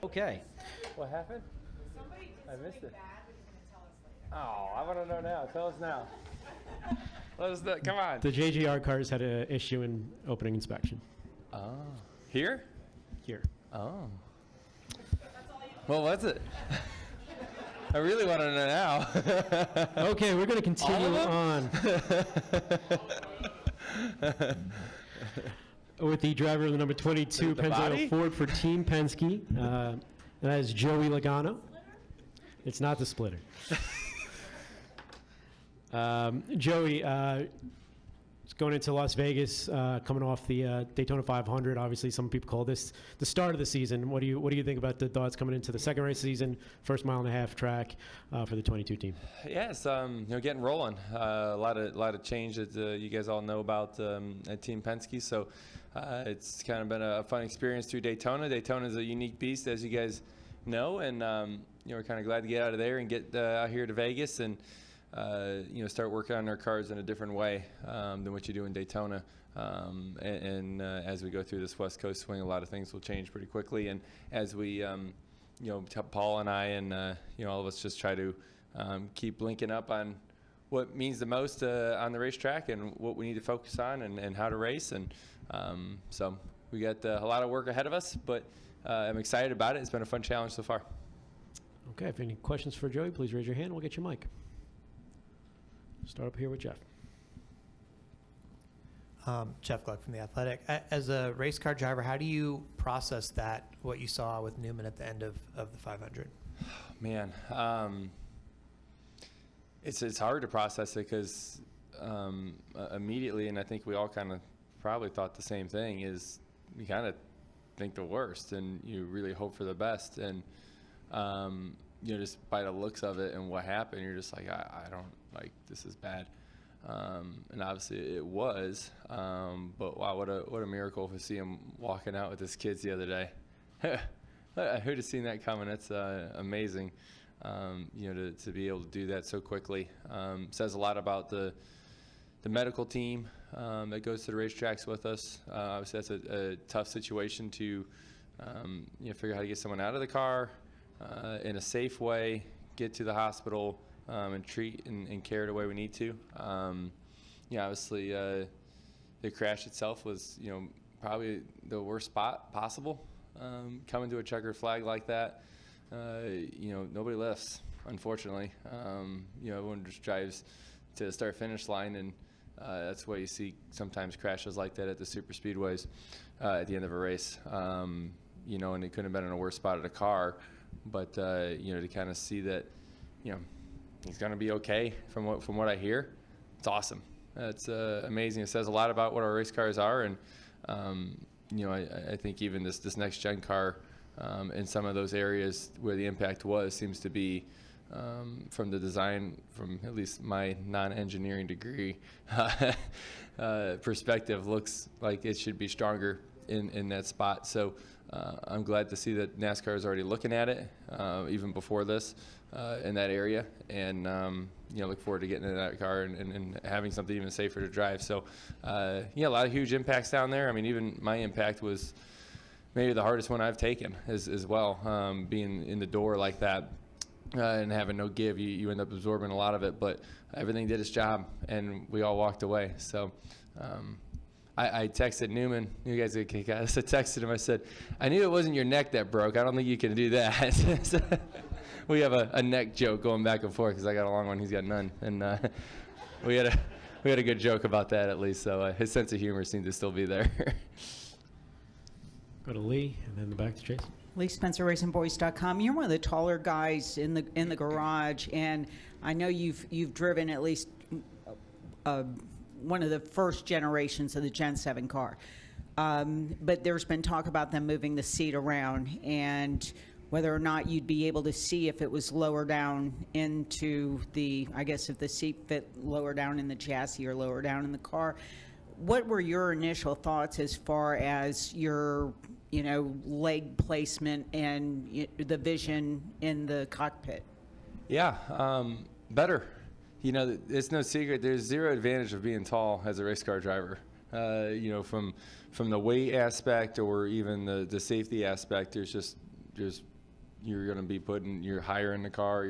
Okay. What happened? I missed it. Oh, I want to know now. Tell us now. Let us know. Come on. The JGR cars had an issue in opening inspection. Oh. Here? Here. Oh. Well, what's it? I really want to know now. Okay, we're going to continue on with the driver of the number 22 Pennzoil Ford for Team Penske. That is Joey Logano. It's not the splitter. Joey, it's going into Las Vegas, coming off the Daytona 500. Obviously, some people call this the start of the season. What do you think about the thoughts coming into the second race season, first mile and a half track for the 22 team? Yes, getting rolling. A lot of change that you guys all know about at Team Penske. So it's kind of been a fun experience through Daytona. Daytona is a unique beast, as you guys know, and we're kind of glad to get out of there and get out here to Vegas and start working on our cars in a different way than what you do in Daytona. And as we go through this West Coast swing, a lot of things will change pretty quickly. And as we, Paul and I and all of us just try to keep linking up on what means the most on the racetrack and what we need to focus on and how to race. And so we got a lot of work ahead of us, but I'm excited about it. It's been a fun challenge so far. Okay, if any questions for Joey, please raise your hand. We'll get your mic. Start up here with Jeff. Jeff Gluck from The Athletic. As a race car driver, how do you process that, what you saw with Newman at the end of the 500? Man, it's hard to process it because immediately, and I think we all kind of probably thought the same thing, is you kind of think the worst and you really hope for the best. And, just by the looks of it and what happened, you're just like, I don't, like, this is bad. And obviously it was, but wow, what a miracle to see him walking out with his kids the other day. Who'd have seen that coming? That's amazing, to be able to do that so quickly. Says a lot about the medical team that goes to the racetracks with us. Obviously that's a tough situation to figure out how to get someone out of the car in a safe way, get to the hospital, and treat and care the way we need to. Obviously, the crash itself was, probably the worst spot possible. Coming to a checkered flag like that, nobody lifts, unfortunately. Everyone just drives to the start-finish line, and that's why you see sometimes crashes like that at the super speedways at the end of a race. And it couldn't have been in a worse spot of the car, but to kind of see that, he's going to be okay from what I hear. It's awesome. It's amazing. It says a lot about what our race cars are, and I think even this next gen car in some of those areas where the impact seems to be from the design, from at least my non-engineering degree perspective, looks like it should be stronger in that spot. So I'm glad to see that NASCAR is already looking at it even before this in that area, and look forward to getting in that car and having something even safer to drive. So a lot of huge impacts down there. I mean, even my impact was maybe the hardest one I've taken as well, being in the door like that. And having no give, you end up absorbing a lot of it, but everything did its job and we all walked away. So I texted Newman, you guys get kicked out. I texted him, I said, I knew it wasn't your neck that broke. I don't think you can do that. So we have a neck joke going back and forth because I got a long one, he's got none. And we had a good joke about that at least, so his sense of humor seemed to still be there. Go to Lee and then back to Chase. Lee Spencer, RacingBoys.com. You're one of the taller guys in the garage, and I know you've driven at least one of the first generations of the Gen 7 car. But there's been talk about them moving the seat around and whether or not you'd be able to see if it was lower down into if the seat fit lower down in the chassis or lower down in the car. What were your initial thoughts as far as your leg placement and the vision in the cockpit? Yeah, better. It's no secret. There's zero advantage of being tall as a race car driver. From the weight aspect or even the safety aspect, there's you're going to be you're higher in the car,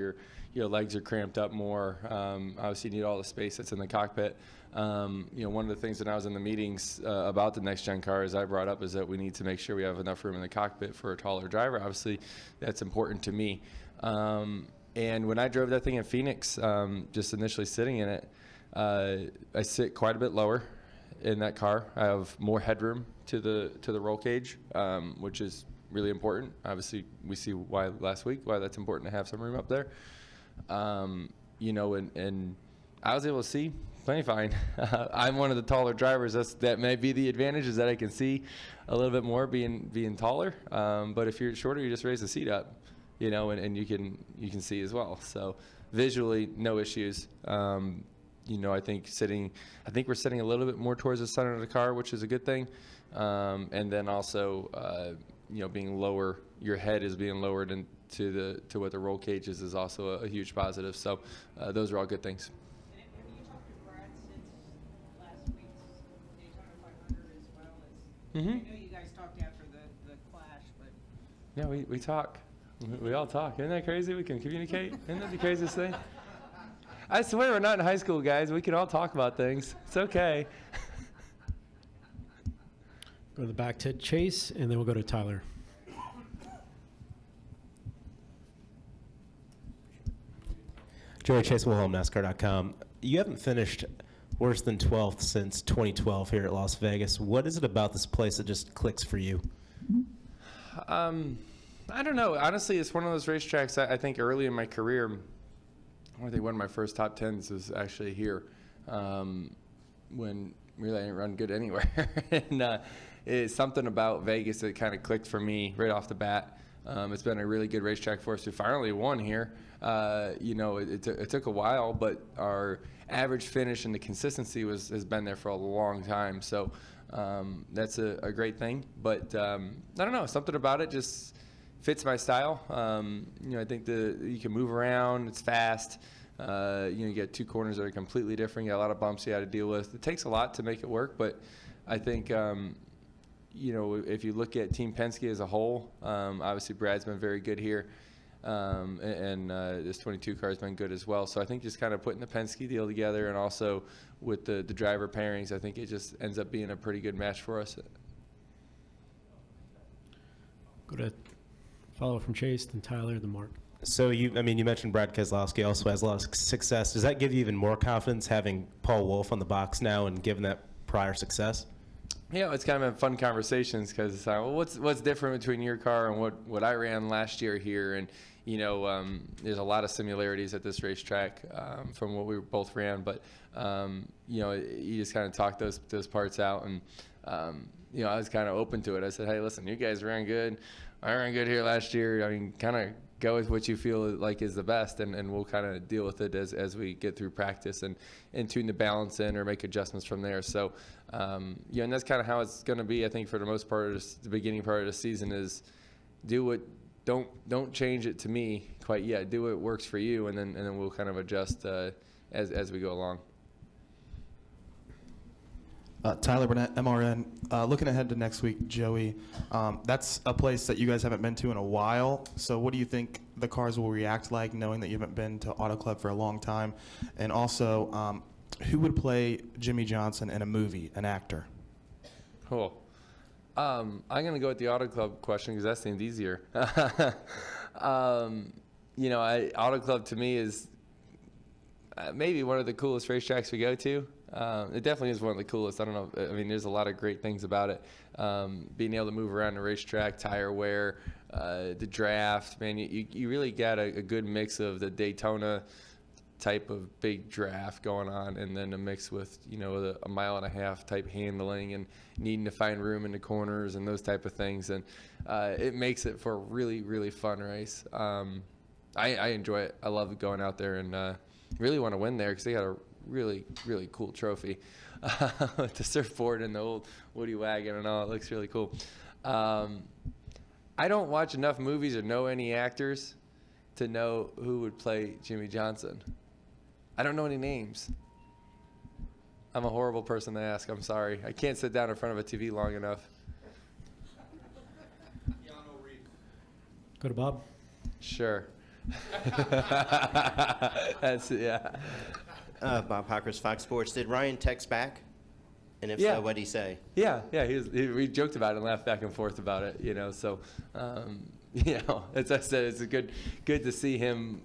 your legs are cramped up more. Obviously, you need all the space that's in the cockpit. One of the things that I was in the meetings about the next gen car, as I brought up, is that we need to make sure we have enough room in the cockpit for a taller driver. Obviously, that's important to me. And when I drove that thing in Phoenix, just initially sitting in it, I sit quite a bit lower in that car. I have more headroom to the roll cage, which is really important. Obviously, we see why that's important to have some room up there. And I was able to see plenty fine. I'm one of the taller drivers. That may be the advantage, is that I can see a little bit more being taller. But if you're shorter, you just raise the seat up, and you can see as well. So visually, no issues. I think we're sitting a little bit more towards the center of the car, which is a good thing. And then also, being lower, your head is being lowered to what the roll cage is also a huge positive. So those are all good things. And have you talked to Brad since last week's Daytona 500 as well as? Mm-hmm. I know you guys talked after the clash, but. Yeah, we talk. We all talk. Isn't that crazy? We can communicate. Isn't that the craziest thing? I swear we're not in high school, guys. We can all talk about things. It's okay. Go to the back to Chase, and then we'll go to Tyler. Joey, Chase Wilhelm, NASCAR.com. You haven't finished worse than 12th since 2012 here at Las Vegas. What is it about this place that just clicks for you? I don't know. Honestly, it's one of those racetracks I think early in my career, I think one of my first top 10s was actually here, when really I didn't run good anywhere. And it's something about Vegas that kind of clicked for me right off the bat. It's been a really good racetrack for us. We finally won here. It took a while, but our average finish and the consistency has been there for a long time. So that's a great thing. But I don't know, something about it just fits my style. I think you can move around. It's fast. You get two corners that are completely different. You got a lot of bumps you got to deal with. It takes a lot to make it work, but I think if you look at Team Penske as a whole, obviously Brad's been very good here, and this 22 car has been good as well. So I think just kind of putting the Penske deal together, and also with the driver pairings, I think it just ends up being a pretty good match for us. Go to follow from Chase, then Tyler, then Mark. So you mentioned Brad Keselowski also has a lot of success. Does that give you even more confidence having Paul Wolfe on the box now, and given that prior success? It's kind of been fun conversations, because what's different between your car and what I ran last year here, and there's a lot of similarities at this racetrack from what we both ran, but you just kind of talk those parts out, and I was kind of open to it. I said, hey, listen, you guys ran good. I ran good here last year. I mean, kind of go with what you feel like is the best, and we'll kind of deal with it as we get through practice and tune the balance in or make adjustments from there. So, and that's kind of how it's going to be, I think, for the most part. The beginning part of the season is don't change it to me quite yet. Do what works for you, and then we'll kind of adjust as we go along. Tyler Burnett, MRN. Looking ahead to next week, Joey, that's a place that you guys haven't been to in a while. So what do you think the cars will react like, knowing that you haven't been to Auto Club for a long time? And also, who would play Jimmy Johnson in a movie, an actor? Cool. I'm going to go with the Auto Club question because that seemed easier. Auto Club to me is maybe one of the coolest racetracks we go to. It definitely is one of the coolest. I don't know. I mean, there's a lot of great things about it. Being able to move around the racetrack, tire wear, the draft. Man, you really got a good mix of the Daytona type of big draft going on, and then a mix with a mile and a half type handling and needing to find room in the corners and those type of things. And it makes it for a really, really fun race. I enjoy it. I love going out there, and really want to win there because they got a really, really cool trophy with the surfboard and the old Woody wagon and all. It looks really cool. I don't watch enough movies or know any actors to know who would play Jimmy Johnson. I don't know any names. I'm a horrible person to ask. I'm sorry. I can't sit down in front of a TV long enough. Go to Bob. Sure. That's yeah. Bob Hockers, Fox Sports. Did Ryan text back? And if Yeah. so, what did he say? Yeah. We joked about it and laughed back and forth about it, you know. So, as I said, it's good to see him,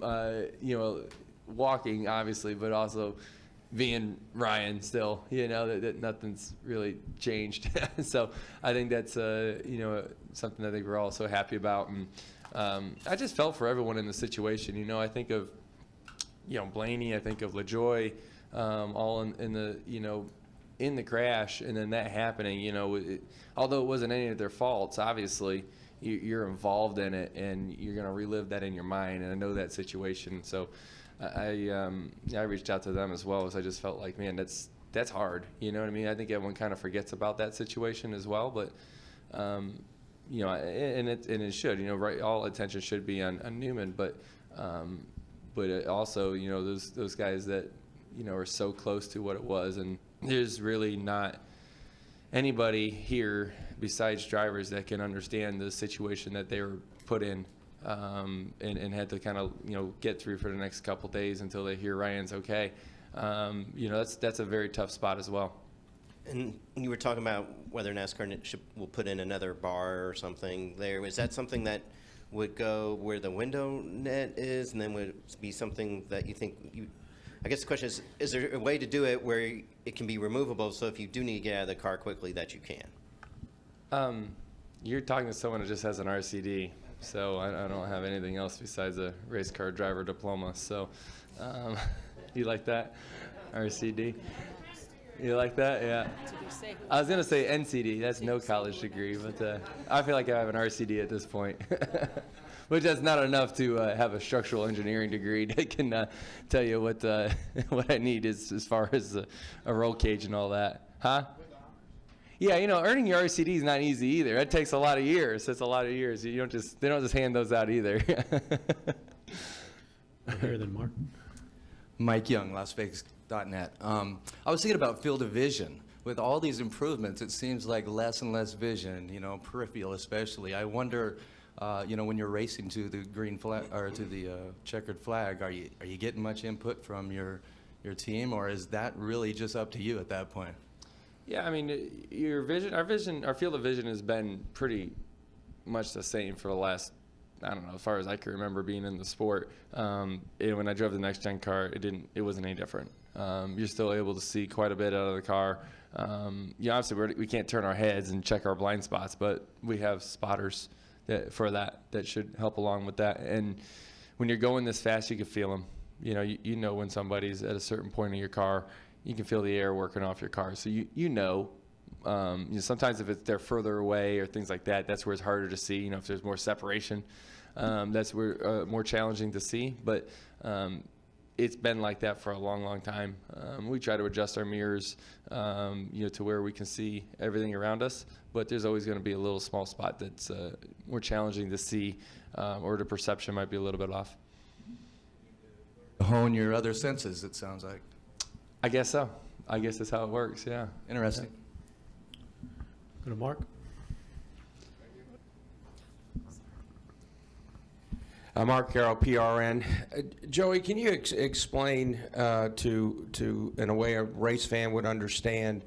walking obviously, but also being Ryan still, that nothing's really changed. So I think that's something I think we're all so happy about, and I just felt for everyone in the situation. I think of Blaney, I think of LaJoy, all in the in the crash, and then that happening. Although it wasn't any of their faults, obviously you're involved in it, and you're going to relive that in your mind. And I know that situation, so I reached out to them as well, as I just felt like, man, that's hard. You know what I mean? I think everyone kind of forgets about that situation as well, but and it should. Right? All attention should be on Newman, but it also, those guys that are so close to what it was, and there's really not anybody here besides drivers that can understand the situation that they were put in, and had to kind of get through for the next couple days until they hear Ryan's okay. That's a very tough spot as well. And you were talking about whether NASCAR will put in another bar or something there. Is that something that would go where the window net is, and then would be something that you think I guess the question is there a way to do it where it can be removable, so if you do need to get out of the car quickly that you can? You're talking to someone who just has an RCD, so I don't have anything else besides a race car driver diploma. So, you like that? RCD? You like that? Yeah. I was going to say NCD. That's no college degree, but I feel like I have an RCD at this point. Which that's not enough to have a structural engineering degree that can tell you what I need is as far as a roll cage and all that. Huh? Yeah, earning your RCD is not easy either. It takes a lot of years. That's a lot of years. They don't just hand those out either. Here then, Mark. Mike Young, LasVegas.net. I was thinking about field of vision. With all these improvements, it seems like less and less vision, peripheral especially. I wonder, when you're racing to the green flag or to the checkered flag, are you getting much input from your team, or is that really just up to you at that point? Yeah, I mean, our field of vision has been pretty much the same for the last, I don't know, as far as I can remember being in the sport. And when I drove the next gen car, it wasn't any different. You're still able to see quite a bit out of the car. Obviously we can't turn our heads and check our blind spots, but we have spotters that should help along with that. And when you're going this fast, you can feel them. You know when somebody's at a certain point in your car. You can feel the air working off your car, so sometimes if they're further away or things like that, that's where it's harder to see. If there's more separation, that's where more challenging to see. But it's been like that for a long, long time. We try to adjust our mirrors, to where we can see everything around us. But there's always going to be a little small spot that's more challenging to see, or the perception might be a little bit off. Hone your other senses, it sounds like. I guess so. I guess that's how it works. Yeah. Interesting. Go to Mark. Mark Carroll, PRN. Joey, can you explain to in a way a race fan would understand,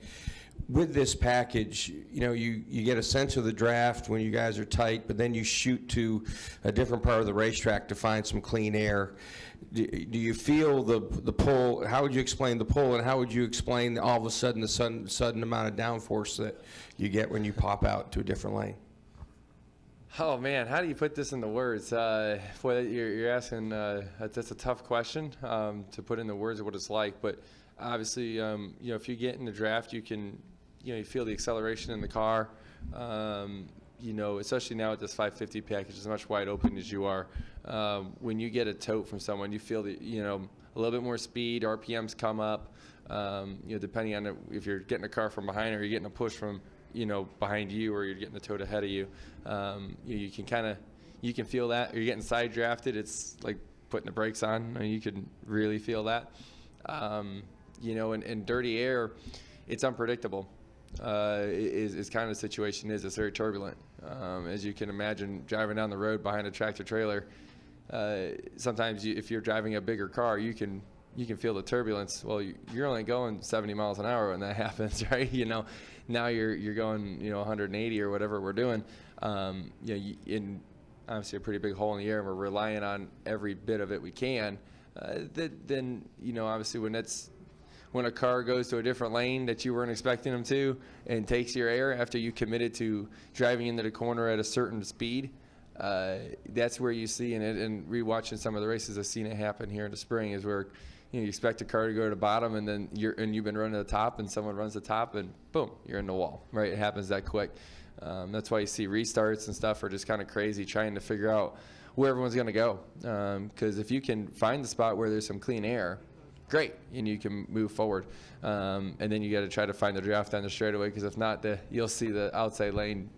with this package, you get a sense of the draft when you guys are tight, but then you shoot to a different part of the racetrack to find some clean air. Do you feel the pull? How would you explain the pull, and how would you explain all of a sudden the sudden amount of downforce that you get when you pop out to a different lane? Oh man, how do you put this into words? Boy, you're asking. That's a tough question to put into words of what it's like. But obviously, if you get in the draft, you can, you feel the acceleration in the car. Especially now with this 550 package, as much wide open as you are. When you get a tote from someone, you feel the, a little bit more speed. RPMs come up. Depending on if you're getting a car from behind or you're getting a push from, behind you, or you're getting a tote ahead of you. You can feel that. Or you're getting side drafted. It's like putting the brakes on. You can really feel that. In dirty air, it's unpredictable. Is kind of the situation is. It's very turbulent. As you can imagine, driving down the road behind a tractor trailer, sometimes if you're driving a bigger car, you can feel the turbulence. Well, you're only going 70 miles an hour when that happens, right? Now you're going 180 or whatever we're doing. In obviously a pretty big hole in the air, and we're relying on every bit of it we can. Then obviously when a car goes to a different lane that you weren't expecting them to and takes your air after you committed to driving into the corner at a certain speed, that's where you see, and rewatching some of the races, I've seen it happen here in the spring, is where you expect a car to go to the bottom, and then you've been running to the top, and someone runs the top, and boom, you're in the wall, right? It happens that quick. That's why you see restarts and stuff are just kind of crazy, trying to figure out where everyone's going to go. Because if you can find the spot where there's some clean air, great, and you can move forward. And then you got to try to find the draft down the straightaway, because if not, you'll see the outside lane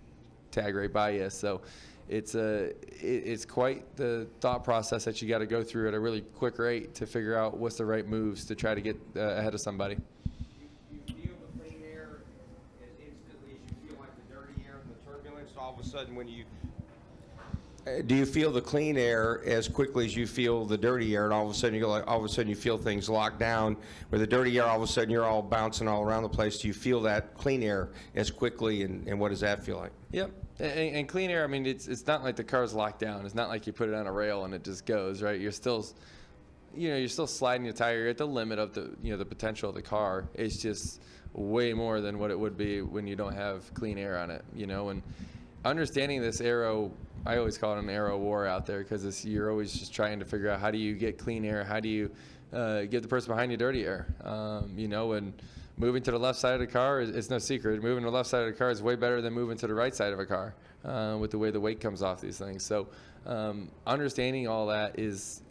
tag right by you. So it's quite the thought process that you got to go through at a really quick rate to figure out what's the right moves to try to get ahead of somebody. You feel the clean air as instantly as you feel like the dirty air and the turbulence. All of a sudden, when you do you feel the clean air as quickly as you feel the dirty air, and all of a sudden you feel things locked down? With the dirty air, all of a sudden you're all bouncing all around the place. Do you feel that clean air as quickly, and what does that feel like? Yep. And clean air, I mean, it's not like the car's locked down. It's not like you put it on a rail and it just goes, right? You're still sliding your tire. You're at the limit of the potential of the car. It's just way more than what it would be when you don't have clean air on it, and understanding this aero, I always call it an aero war out there, because you're always just trying to figure out how do you get clean air, how do you give the person behind you dirty air, and moving to the left side of the car is no secret. Moving to the left side of the car is way better than moving to the right side of a car with the way the weight comes off these things. So understanding all that it's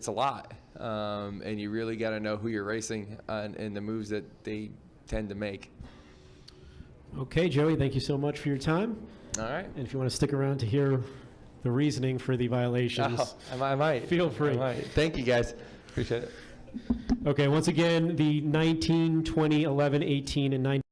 a lot, and you really got to know who you're racing and the moves that they tend to make. Okay, Joey, thank you so much for your time. All right. And if you want to stick around to hear the reasoning for the violations, I might. feel free. I might. Thank you, guys. Appreciate it. Okay, once again, the 19, 20, 11, 18, and 19.